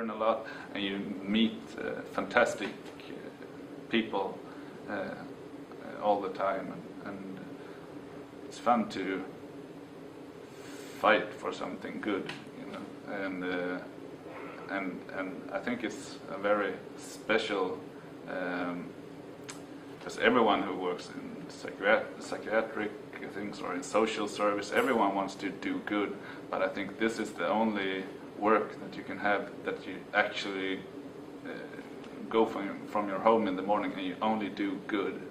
learn a lot, and you meet fantastic people all the time, and it's fun to fight for something good, you know, and I think it's a very special, because everyone who works in psychiatric things or in social service, everyone wants to do good, but I think this is the only work that you can have that you actually go from your home in the morning and you only do good.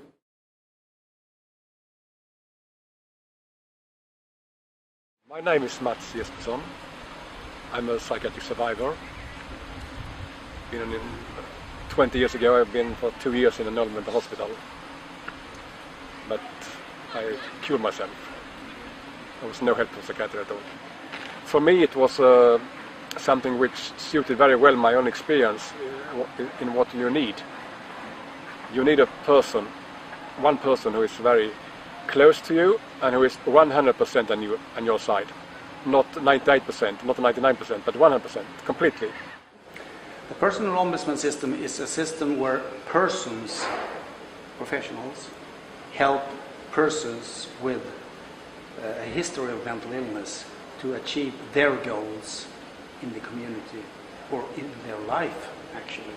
My name is Mats Jespersson. I'm a psychiatric survivor. 20 years ago I've been for 2 years in a mental hospital, but I killed myself. There was no help from psychiatry at all. For me it was something which suited very well my own experience in what you need. You need a person, one person who is very close to you and who is 100% on your side. Not 98%, not 99%, but 100%, completely. The personal ombudsman system is a system where persons, professionals, help persons with a history of mental illness to achieve their goals in the community or in their life, actually.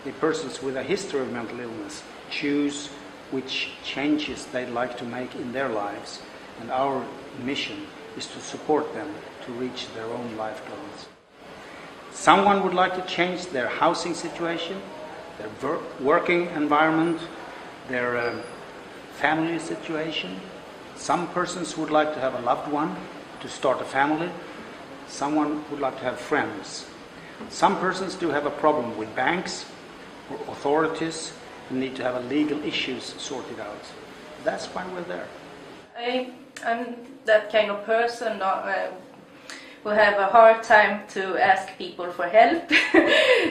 The persons with a history of mental illness choose which changes they'd like to make in their lives, and our mission is to support them to reach their own life goals. Someone would like to change their housing situation, their working environment, their family situation. Some persons would like to have a loved one, to start a family. Someone would like to have friends. Some persons do have a problem with banks or authorities and need to have a legal issues sorted out. That's why we're there. I'm that kind of person who have a hard time to ask people for help.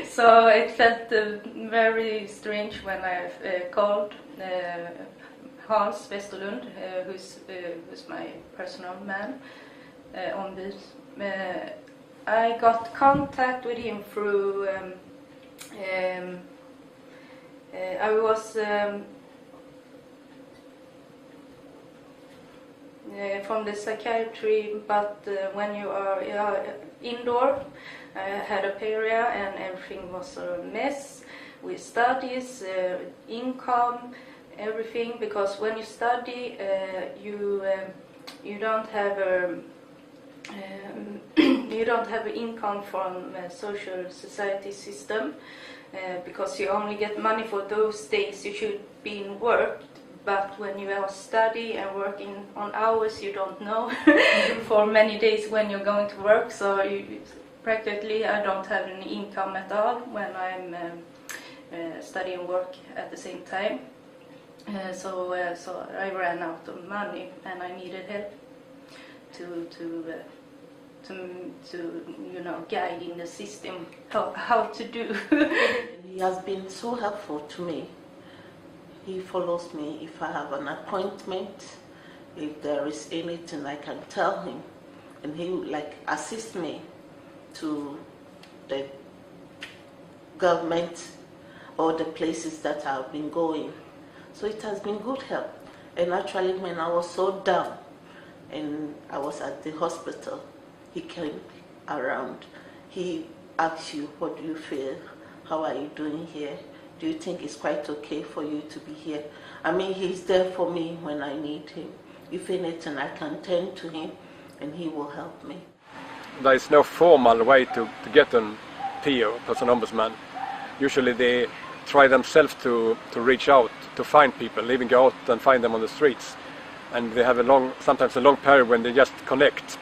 So it felt very strange when I called Hans Westerlund, who's my personal man, ombudsman. I got contact with him through I was from the psychiatry, but when you are indoor, I had a period and everything was a mess with studies, income, everything, because when you study you don't have you don't have income from social society system, because you only get money for those days you should be in work. But when you are studying and working on hours, you don't know for many days when you're going to work. So practically I don't have any income at all when I'm studying and work at the same time. So I ran out of money and I needed help to guiding the system how to do. He has been so helpful to me. He follows me if I have an appointment, if there is anything I can tell him, and he will assist me to the government or the places that I've been going. So it has been good help. And actually when I was so down and I was at the hospital, he came around. He asked you, what do you feel? How are you doing here? Do you think it's quite okay for you to be here? I mean, he's there for me when I need him. If anything, I can turn to him and he will help me. There is no formal way to get a PO, person ombudsman. Usually they try themselves to reach out, to find people, even go out and find them on the streets. And they have sometimes a long period when they just connect.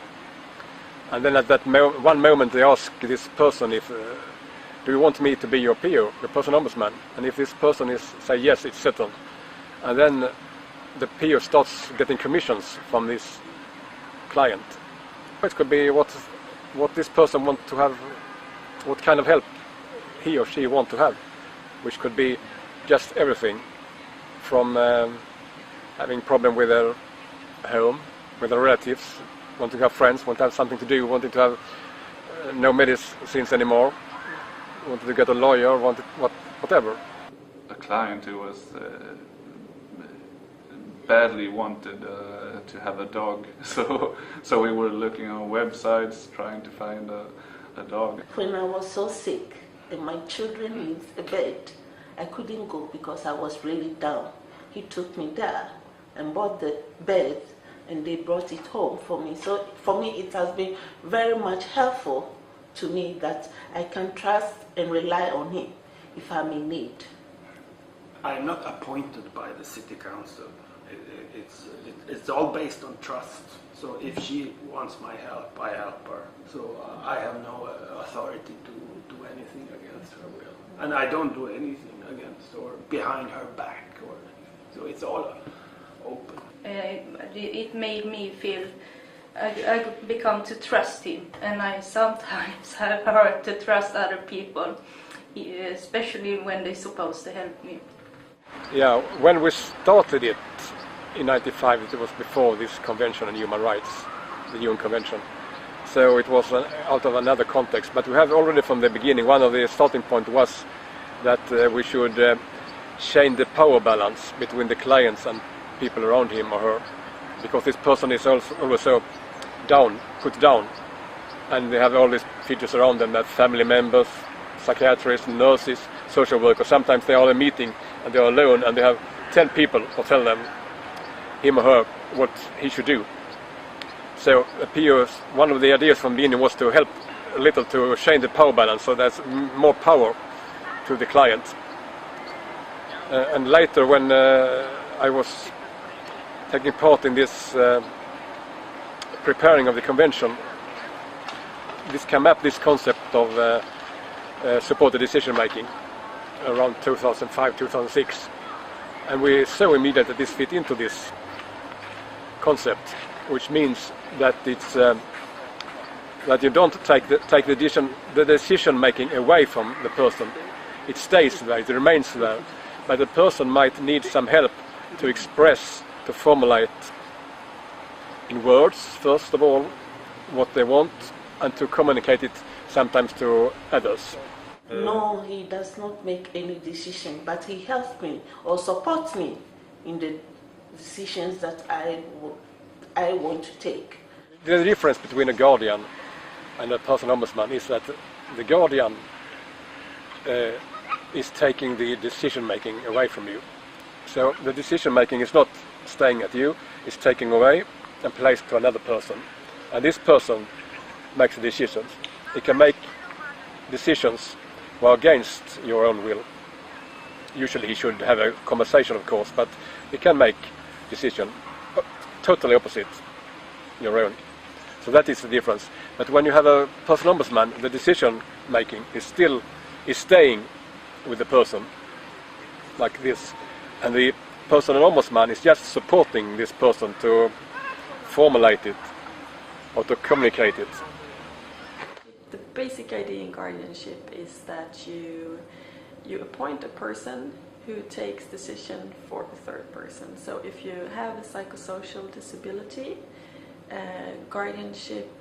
And then at that one moment they ask this person if, do you want me to be your PO, your person ombudsman? And if this person say yes, it's settled. And then the PO starts getting commissions from this client. It could be what this person wants to have, what kind of help he or she wants to have, which could be just everything from having problem with their home, with their relatives, wanting to have friends, want to have something to do, wanting to have no medicines anymore, wanted to get a lawyer, whatever. A client who was badly wanted to have a dog, so we were looking on websites trying to find a dog. When I was so sick and my children in the bed, I couldn't go because I was really down. He took me there and bought the bed and they brought it home for me. So for me it has been very much helpful to me that I can trust and rely on him if I'm in need. I'm not appointed by the city council. It's all based on trust. So if she wants my help, I help her. So I have no authority to do anything against her will. And I don't do anything against or behind her back. So it's all open. It made me feel I become to trust him, and I sometimes have hard to trust other people, especially when they're supposed to help me. Yeah, when we started it in '95, it was before this convention on human rights, the UN Convention. So it was out of another context. But we have already from the beginning, one of the starting point was that we should change the power balance between the clients and people around him or her, because this person is also put down, and they have all these features around them, that family members, psychiatrists, nurses, social workers. Sometimes they are in a meeting and they are alone and they have 10 people who tell them, him or her, what he should do. So one of the ideas from the beginning was to help a little to change the power balance, so there's more power to the client. And later, when I was taking part in this preparing of the convention, this came up, this concept of supported decision making around 2005, 2006, and we saw immediately that this fit into this concept, which means that it's that you don't take the decision making away from the person. It stays there, it remains there, but the person might need some help to express, to formulate in words, first of all, what they want, and to communicate it sometimes to others. No, he does not make any decision, but he helps me or supports me in the decisions that I want to take. The difference between a guardian and a personal ombudsman is that the guardian is taking the decision making away from you. So the decision making is not staying at you, it's taken away and placed to another person. And this person makes the decisions. He can make decisions who are against your own will. Usually he should have a conversation, of course, but he can make decisions totally opposite your own. So that is the difference. But when you have a personal ombudsman, the decision making is staying with the person, like this. And the personal ombudsman is just supporting this person to formulate it or to communicate it. The basic idea in guardianship is that you appoint a person who takes decision for the third person. So if you have a psychosocial disability, guardianship,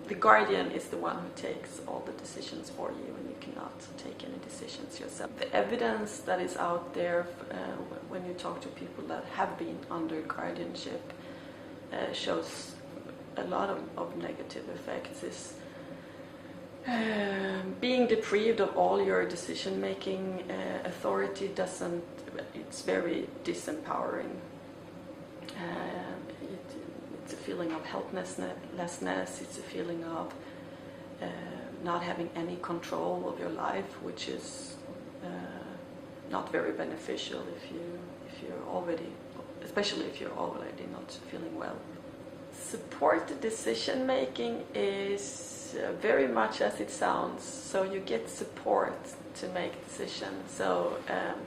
the guardian is the one who takes all the decisions for you, and you cannot take any decisions yourself. The evidence that is out there when you talk to people that have been under guardianship shows a lot of negative effects. Is being deprived of all your decision-making authority it's very disempowering. It's a feeling of helplessness, it's a feeling of not having any control of your life, which is not very beneficial especially if you're already not feeling well. Supported decision making is very much as it sounds. So you get support to make decisions. So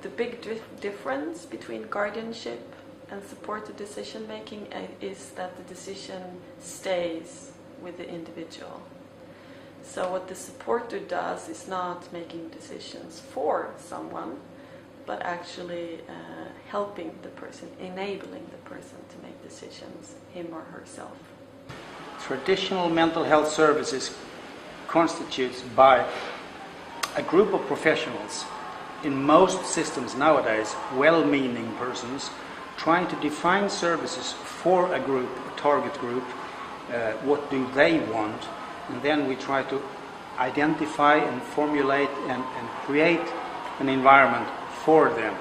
the big difference between guardianship and supported decision making is that the decision stays with the individual. So what the supporter does is not making decisions for someone, but actually helping the person, enabling the person to make decisions, him or herself. Traditional mental health services constitutes by a group of professionals, in most systems nowadays, well-meaning persons, trying to define services for a group, a target group, what do they want, and then we try to identify and formulate and create an environment for them.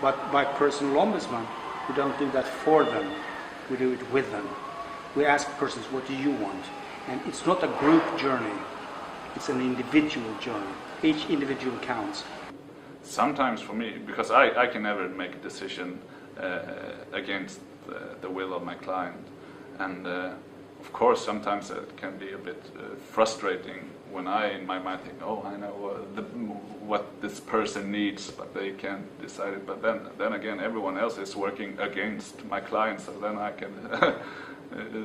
But by personal ombudsman, we don't do that for them, we do it with them. We ask persons, what do you want? And it's not a group journey, it's an individual journey. Each individual counts. Sometimes for me, because I can never make a decision against the will of my client, and of course sometimes it can be a bit frustrating when I in my mind think, oh, I know what this person needs, but they can't decide it. But then again, everyone else is working against my client, so then I can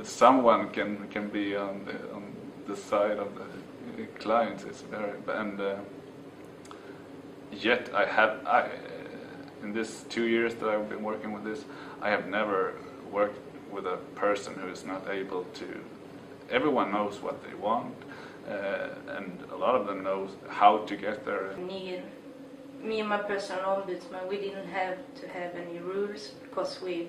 someone can be on the side of the client. It's very and yet I in this 2 years that I've been working with this, I have never worked with a person who is not able to. Everyone knows what they want, and a lot of them knows how to get there. Me and my personal ombudsman, we didn't have to have any rules because we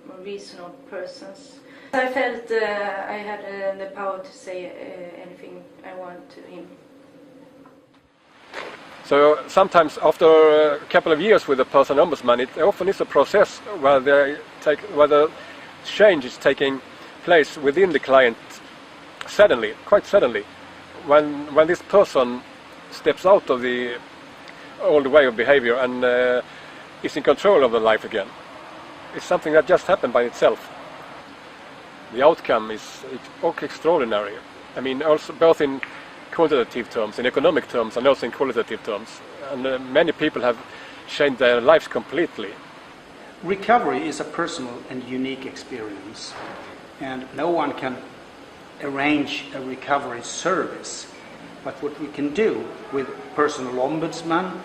were reasonable persons. I felt I had the power to say anything I want to him. So sometimes after a couple of years with a personal ombudsman, it often is a process where the change is taking place within the client suddenly, quite suddenly. When this person steps out of the old way of behavior and is in control of the life again. It's something that just happened by itself. The outcome is extraordinary. I mean, also both in quantitative terms, in economic terms, and also in qualitative terms. And many people have changed their lives completely. Recovery is a personal and unique experience, and no one can arrange a recovery service. But what we can do with personal ombudsman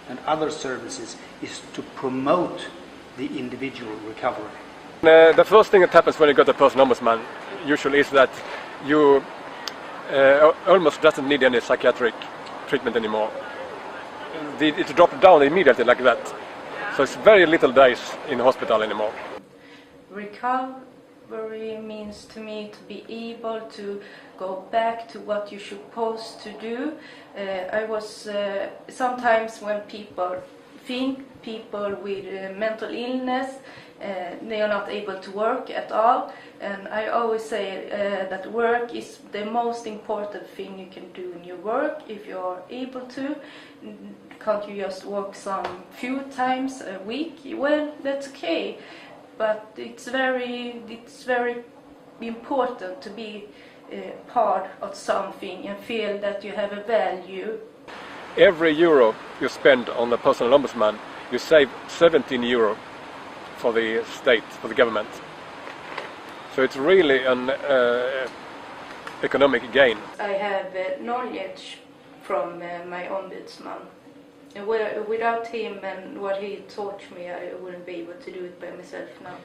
and other services is to promote the individual recovery. The first thing that happens when you get a personal ombudsman usually is that you almost doesn't need any psychiatric treatment anymore. It dropped down immediately like that. So it's very little days in hospital anymore. Recovery means to me to be able to go back to what you're supposed to do. I was sometimes when people with mental illness, they are not able to work at all, and I always say that work is the most important thing you can do in your work if you are able to. Can't you just work some few times a week? Well, that's okay, but it's very important to be part of something and feel that you have a value. Every euro you spend on a personal ombudsman, you save 17 euro for the state, for the government. So it's really an economic gain. I have knowledge from my ombudsman. And without him and what he taught me, I wouldn't be able to do it by myself now.